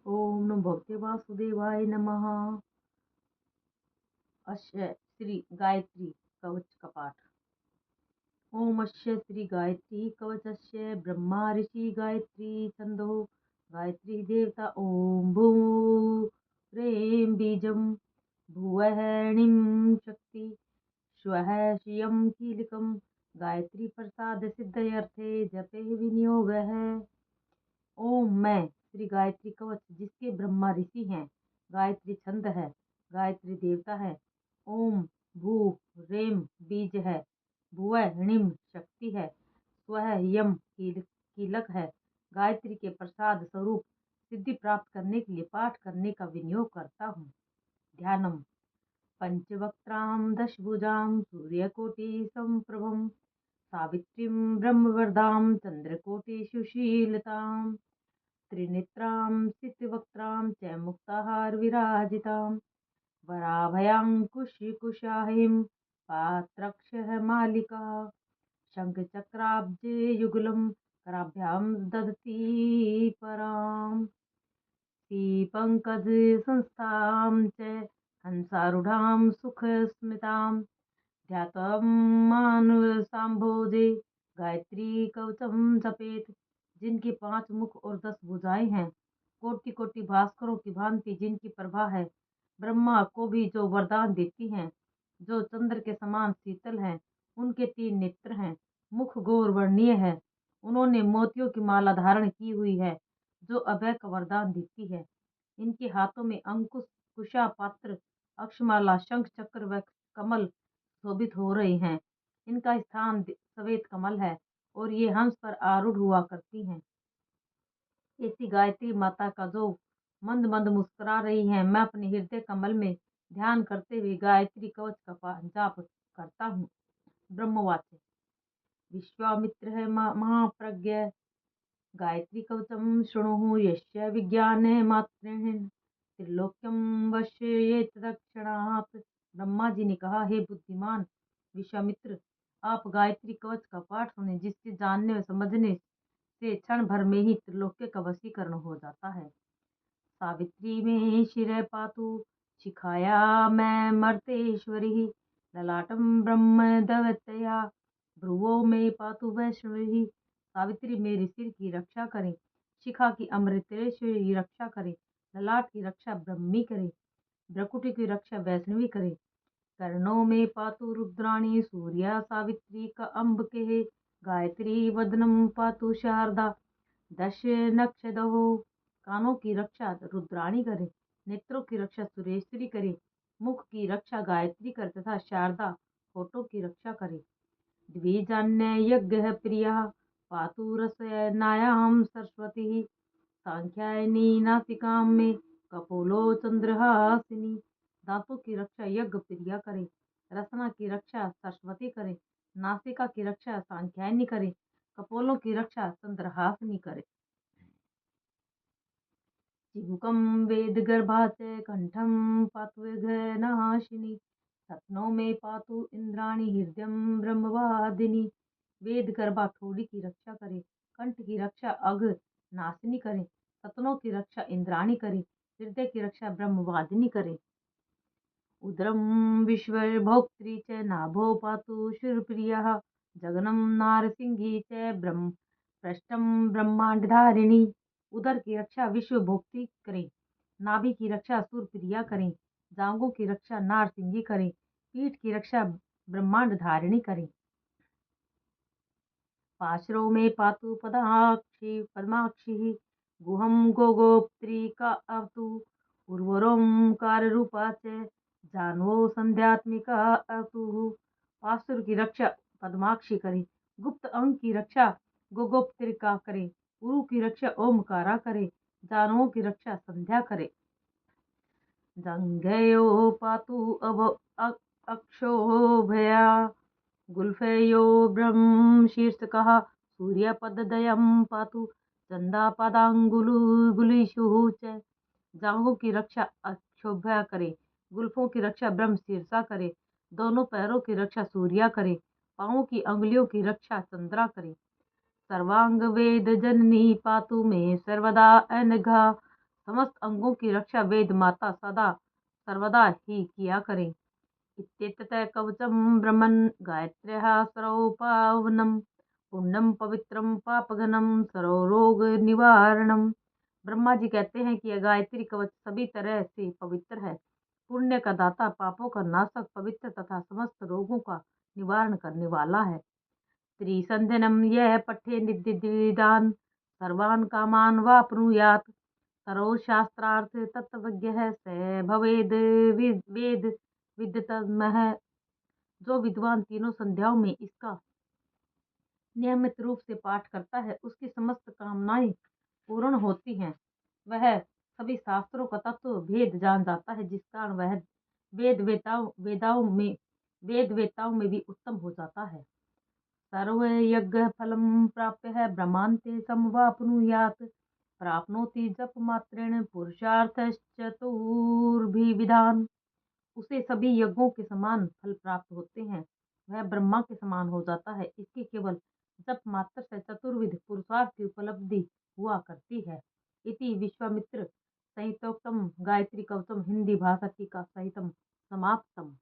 ओम नमो भगवते वासुदेवाय नमः। अस्य श्री गायत्री कवच का पाठ। ओम अस्य श्री गायत्री कवचस्य ब्रह्मा ऋषि गायत्री छंदो गायत्री देवता ओम भू ह्रीं बीजं भुवः णिं शक्ति स्वः श्रियं कीलकं गायत्री प्रसाद सिद्धयर्थे जपे विनियोगः। ओम मैं श्री गायत्री कवच जिसके ब्रह्मा ऋषि हैं, गायत्री छंद है, गायत्री देवता है, ओम भू रेम बीज है, भुवः णिम शक्ति है, स्वः यम कीलक है, गायत्री के प्रसाद स्वरूप सिद्धि प्राप्त करने के लिए पाठ करने का विनियोग करता हूँ। ध्यानम पंचवक्त्रां दशभुजां सूर्यकोटि संप्रभं सावित्रीं ब्रह्मवरदां चंद्रकोटि सुशीलतां त्रिनेत्रां स्थितवक्त्रां च मुक्ताहारविराजितां वराभयाङ्कुशकुशाहिं पात्रक्षमालिका शङ्खचक्राब्जे युगलं कराभ्यां दधती पराम् श्रीपङ्कजसंस्थां च हंसारूढां सुखस्मितां ध्यात्वामानुसाम्भोजे गायत्री कवचम जपेत। जिनकी 5 मुख और 10 भुजाएं हैं, कोटि कोटि भास्करों की भांति जिनकी प्रभा है, ब्रह्मा को भी जो वरदान देती हैं, जो चंद्र के समान शीतल हैं, उनके 3 नेत्र हैं, मुख गौर वर्णीय है, उन्होंने मोतियों की माला धारण की हुई है जो अभय का वरदान देती है। इनके हाथों में अंकुश कुशा पात्र अक्षमाला शंख चक्र व कमल शोभित हो रहे हैं। इनका स्थान श्वेत कमल है और ये हंस पर आरूढ़ हुआ करती हैं। ऐसी गायत्री माता का जो मंद मंद मुस्कुरा रही है, मैं अपने हृदय कमल में ध्यान करते हुए गायत्री कवच का जाप करता हूँ। ब्रह्मवाच्य विश्वामित्र है महाप्रज्ञ गायत्री कवचम शृणुः यस्य विज्ञाने मात्रेण त्रिलोक्यम वश्येत तत्क्षणात्। ब्रह्मा जी ने कहा, हे बुद्धिमान विश्वामित्र, आप गायत्री कवच का पाठ सुने, जिससे जानने व समझने से क्षण भर में ही त्रिलोक्य का वशीकरण हो जाता है। सावित्री में शिर पातु शिखाया मैं मर्तेश्वरी ललाटम ब्रह्म दवतया भ्रुवो में पातु वैष्णवी। सावित्री मेरे सिर की रक्षा करे, शिखा की अमृतेश्वरी रक्षा करे, ललाट की रक्षा ब्रह्मी करे, भ्रकुटी की रक्षा वैष्णवी करे, कर्णों में पातु रुद्राणी सूर्या सावित्री का अम्ब के गायत्री वदनम पातु शारदा दश नक्षदहो। कानों की रक्षा रुद्राणी करे, नेत्रों की रक्षा सुरेश्वरी करे, मुख की रक्षा गायत्री करे तथा शारदा होठों की रक्षा करे। द्विजान्य यज्ञ प्रिया पातु रसनायाम सरस्वती सांख्यायनी नासिकाम में कपोलो चंद्रहासिनी। दांतों की रक्षा यज्ञ प्रिया करे, रसना की रक्षा सरस्वती करे, नासिका की रक्षा सांख्यायनी करे, कपोलों की रक्षा चंद्रहासिनी करे। चिबुकम वेद गर्भाच कंठम पातु नाशिनी सपनों में पातु इंद्राणी हृदयम ब्रह्मवादिनी। वेद गर्भा ठोड़ी की रक्षा करे, कंठ की रक्षा अघ नाशिनी करे, सपनों की रक्षा इंद्राणी करे, हृदय की रक्षा ब्रह्मवादिनी करे। उदरम विश्वभोक्त्री च नाभो पातु शुरप्रियः जगनम नारसिंही च ब्रह्म पृष्ठम ब्रह्मांडधारिणी। उदर की रक्षा विश्व भोक्ति करें, नाभि की रक्षा सुरप्रिया करें, जांघों की रक्षा नारसिंही करें, पीठ की रक्षा ब्रह्मांड धारिणी करें। पार्श्वों में पातु पद्माक्षी गुहम गोगोत्री का अवतु उर्वरों रूपा च जानो संध्यात्मिका अवतु। पार्श्व की रक्षा पद्माक्षी करे, गुप्त अंग की रक्षा गोगोप्त्रिका करे, उरु की रक्षा ओमकारा करे, जानुओं की रक्षा संध्या करे। जंघयो पातु अक्षोभया गुल्फयो ब्रह्म शीर्षकः सूर्यपददयं पातु चंदापदांगुलिषु च। जांघों की रक्षा अक्षोभ्या करे, गुल्फों की रक्षा ब्रह्म शीर्षा करे, दोनों पैरों की रक्षा सूर्या करे, पांवों की अंगुलियों की रक्षा चंद्रा करे। सर्वांग वेद जननी पातु में सर्वदा अनघा समस्त अंगों की रक्षा वेद माता सदा सर्वदा ही किया करें। इत्येतत् कवचं ब्रह्मन् गायत्र्याः सर्वोपावनं पुण्यम पवित्रम पापघनम सर्वरोग निवारणम। ब्रह्मा जी कहते हैं कि यह गायत्री कवच सभी तरह से पवित्र है, पुण्य का दाता, पापों का नाशक, पवित्र तथा समस्त रोगों का निवारण करने वाला है। त्रिसंध्यनम यह पठे निदिदान सर्वान कामान वाप्नुयात् सर्वशास्त्रार्थ तत्वज्ञ स भवेद वेद विद्तमः। जो विद्वान तीनों संध्याओं में इसका नियमित रूप से पाठ करता है उसकी समस्त कामनाएं पूर्ण होती हैं। वह सभी शास्त्रों का तत्व भेद जान जाता है, जिस कारण वह वेद वेताओं वेदाओं में वेद वेताओं में भी उत्तम हो जाता है। सर्व यज्ञ फलम प्राप्य है ब्रह्मांते समवाप्नुयात् प्राप्नोति जप मात्रेण पुरुषार्थ चतुर्भिविधान। उसे सभी यज्ञों के समान फल प्राप्त होते हैं, वह ब्रह्मा के समान हो जाता है। इसके केवल जप मात्र से चतुर्विध पुरुषार्थ की उपलब्धि हुआ करती है। इति विश्वामित्र सहितोक्तम गायत्री कवचम हिंदी भाषा टीका सहितम समाप्तम।